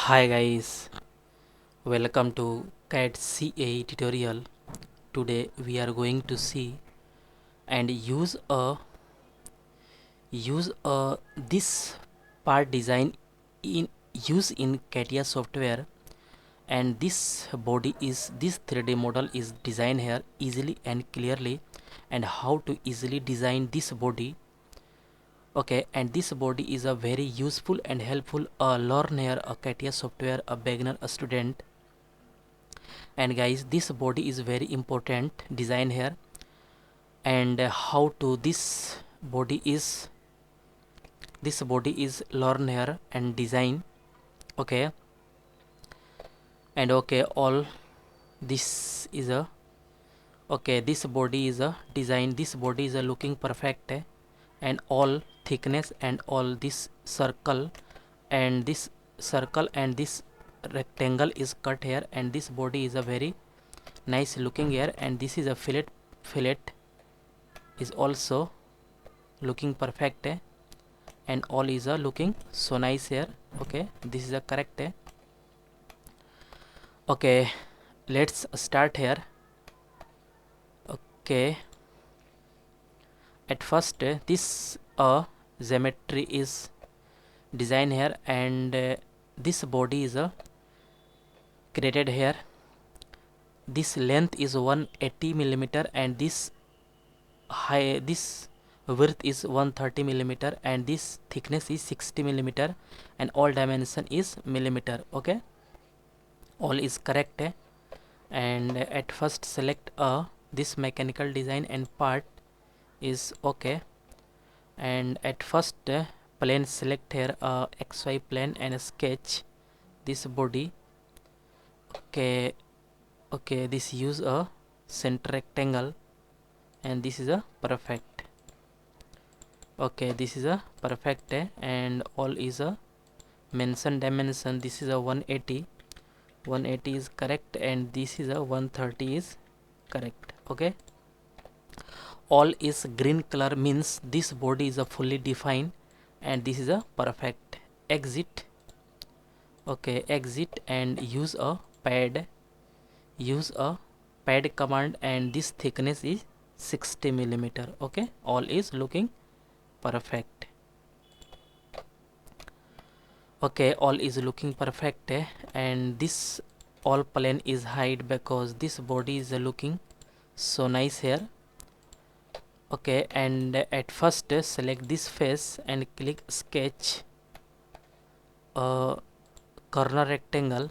Hi guys, welcome to CAD CA tutorial. Today we are going to see and use a this part design in CATIA software, and this 3D model is designed here easily and clearly, and how to easily design this body. Okay, and this body is a very useful and helpful learner, a CATIA software, a beginner, a student. And guys, this body is very important design here, and how to this body is learn here and design. Okay, and okay, all this is a okay, this body is a design, this body is a looking perfect, and all thickness and all this circle and this rectangle is cut here, and this body is a very nice looking here, and this is a fillet is also looking perfect, and all is looking so nice here. Okay, this is a correct. Okay, let's start here. Okay, at first this geometry is design here, and this body is created here. This length is 180 millimeter, and this width is 130 millimeter, and this thickness is 60 millimeter, and all dimension is millimeter. Okay, all is correct, and at first select this mechanical design and part is okay, and at first plane select here XY plane and sketch this body. Okay, this use a center rectangle, and this is a perfect. Okay, this is a perfect, and all is a mention dimension. This is a 180 is correct, and this is a 130 is correct. Okay, all is green color means this body is a fully defined, and this is a perfect. Exit. Okay, exit and use a pad command, and this thickness is 60 millimeter. Okay, all is looking perfect. Okay, all is looking perfect, and this all plane is hide because this body is looking so nice here. Okay, and at first select this face and click sketch a corner rectangle.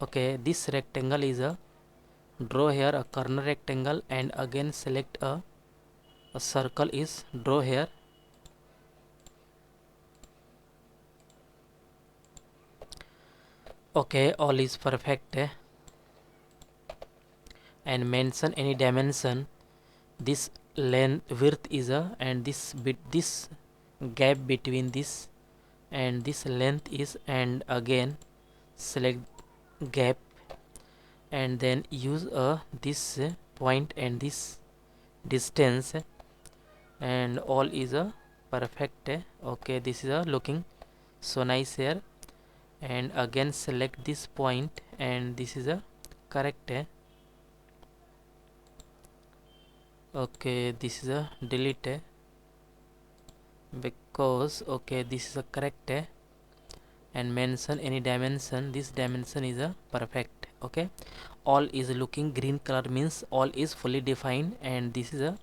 Okay, this rectangle is a draw here a corner rectangle, and again select a circle is draw here. Okay, all is perfect, and mention any dimension. This length width is a, and this gap between this and this length is, and again select gap, and then use this point and this distance, and all is a perfect. Okay, this is looking so nice here, and again select this point, and this is a correct. Okay, this is a delete because okay, this is a correct, and mention any dimension. This dimension is a perfect. Okay, all is looking green color means all is fully defined, and this is a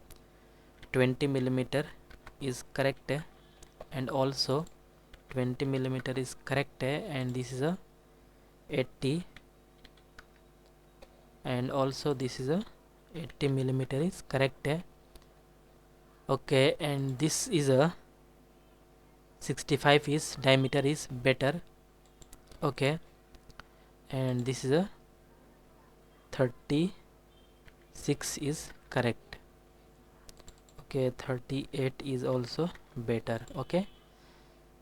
20 millimeter is correct, and also 20 millimeter is correct, and this is a 80, and also this is a 80 millimeter is correct. Okay, and this is a 65 is diameter is better. Okay, and this is a 36 is correct. Okay, 38 is also better. Okay,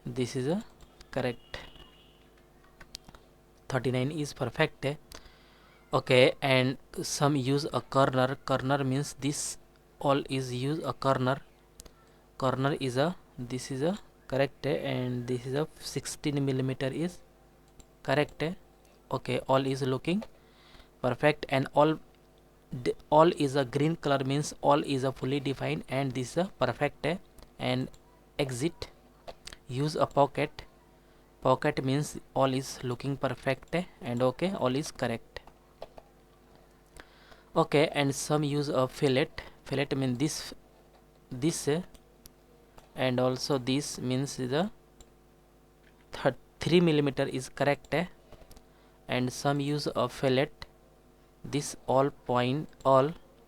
this is a correct. 39 is perfect. Okay, and some use a corner means this all is use a corner is a, this is a correct, and this is a 16 millimeter is correct. Okay, all is looking perfect, and all is a green color means all is a fully defined, and this is a perfect. And exit, use a pocket means all is looking perfect, and okay, all is correct. Okay, and some use a fillet means this and also this means the 3 millimeter is correct, and some use a fillet, this all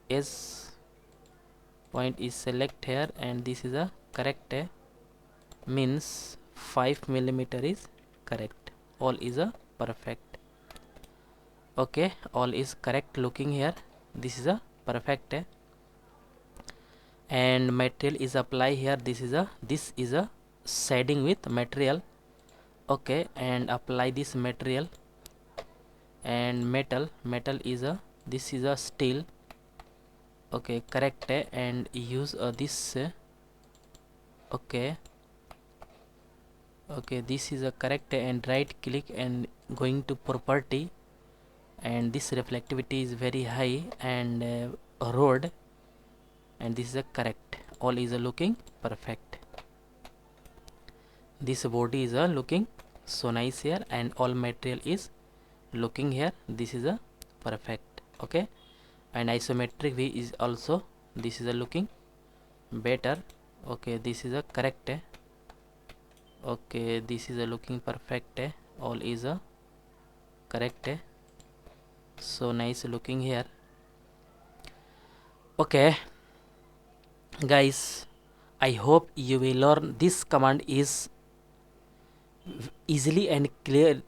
is point is select here, and this is a correct, means 5 millimeter is correct, all is a perfect. Okay, all is correct looking here, this is a perfect, and material is apply here, this is a shading with material. Okay, and apply this material, and metal is a this is a steel. Okay, correct, and use this okay, this is a correct, and right click and going to property, and this reflectivity is very high, and road, and this is a correct, all is looking perfect. This body is looking so nice here, and all material is looking here, this is a perfect. Okay, and isometric view is also this is looking better. Okay, this is a correct, okay, this is looking perfect, all is correct, so nice looking here. Okay guys, I hope you will learn this command is easily and clear.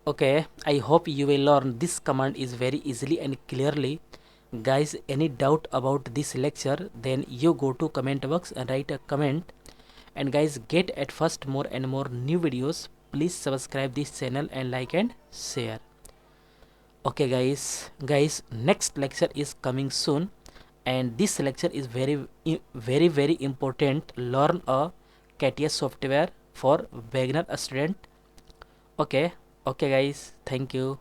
Okay, I hope you will learn this command is very easily and clearly. Guys, any doubt about this lecture, then you go to comment box and write a comment. And guys, get at first more and more new videos. Please subscribe this channel and like and share. Okay guys, next lecture is coming soon, and this lecture is very important. Learn a CATIA software for beginner student. Okay guys, thank you.